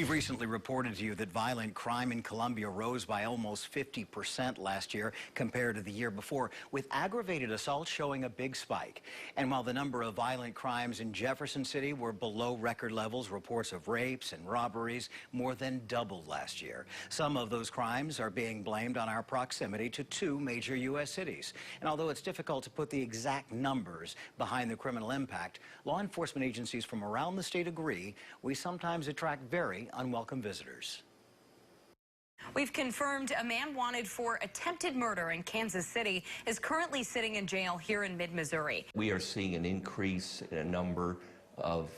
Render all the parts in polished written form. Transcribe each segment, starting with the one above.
We've recently reported to you that violent crime in Colombia rose by almost 50% last year compared to the year before, with aggravated assaults showing a big spike. And while the number of violent crimes in Jefferson City were below record levels, reports of rapes and robberies more than doubled last year. Some of those crimes are being blamed on our proximity to two major U.S. cities. And although it's difficult to put the exact numbers behind the criminal impact, law enforcement agencies from around the state agree we sometimes attract very unwelcome visitors. We've confirmed a man wanted for attempted murder in Kansas City is currently sitting in jail here in mid-Missouri. We are seeing an increase in a number of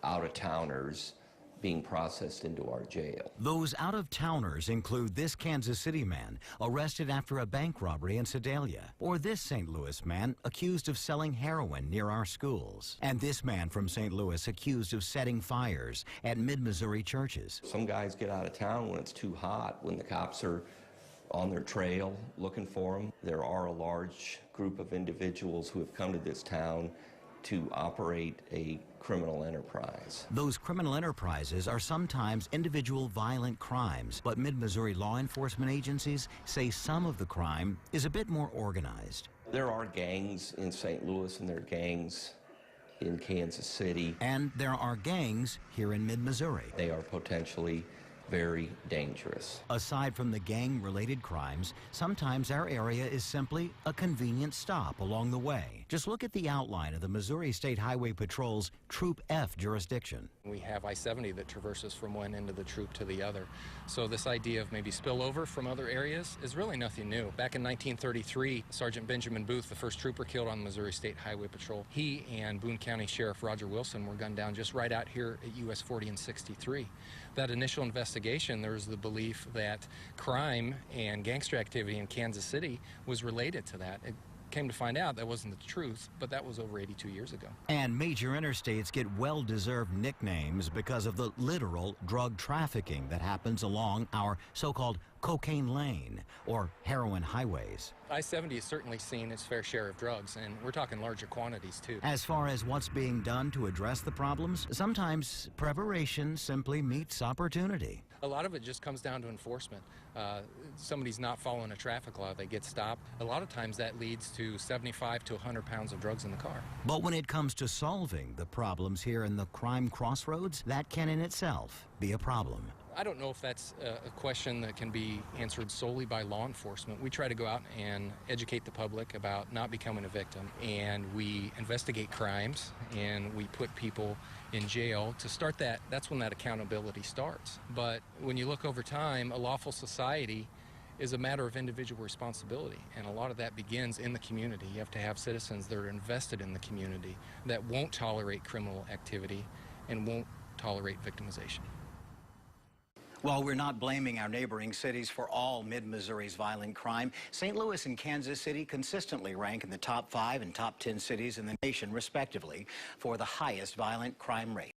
out-of-towners being processed into our jail. Those out-of-towners include this Kansas City man arrested after a bank robbery in Sedalia, or this St. Louis man accused of selling heroin near our schools, and this man from St. Louis accused of setting fires at mid-Missouri churches. Some guys get out of town when it's too hot, when the cops are on their trail looking for them. There are a large group of individuals who have come to this town to operate a criminal enterprise. Those criminal enterprises are sometimes individual violent crimes, but mid-Missouri law enforcement agencies say some of the crime is a bit more organized. There are gangs in St. Louis and there are gangs in Kansas City. And there are gangs here in mid-Missouri. They are potentially very dangerous. Aside from the gang-related crimes, sometimes our area is simply a convenient stop along the way. Just look at the outline of the Missouri State Highway Patrol's Troop F jurisdiction. We have I-70 that traverses from one end of the troop to the other. So this idea of maybe spillover from other areas is really nothing new. Back in 1933, Sergeant Benjamin Booth, the first trooper killed on the Missouri State Highway Patrol, he and Boone County Sheriff Roger Wilson were gunned down just right out here at US 40 and 63. That initial investigation, there was the belief that crime and gangster activity in Kansas City was related to that. It came to find out that wasn't the truth, but that was over 82 years ago. And major interstates get well-deserved nicknames because of the literal drug trafficking that happens along our so-called cocaine lane or heroin highways. I-70 has certainly seen its fair share of drugs, and we're talking larger quantities, too. As far as what's being done to address the problems, sometimes preparation simply meets opportunity. A lot of it just comes down to enforcement. Somebody's not following a traffic law, they get stopped. A lot of times that leads to 75 to 100 pounds of drugs in the car. But when it comes to solving the problems here in the crime crossroads, that can in itself be a problem. I don't know if that's a question that can be answered solely by law enforcement. We try to go out and educate the public about not becoming a victim, and we investigate crimes, and we put people in jail to start that. That's when that accountability starts. But when you look over time, a lawful society is a matter of individual responsibility, and a lot of that begins in the community. You have to have citizens that are invested in the community, that won't tolerate criminal activity and won't tolerate victimization. While we're not blaming our neighboring cities for all mid-Missouri's violent crime, St. Louis and Kansas City consistently rank in the top 5 and top 10 cities in the nation, respectively, for the highest violent crime rate.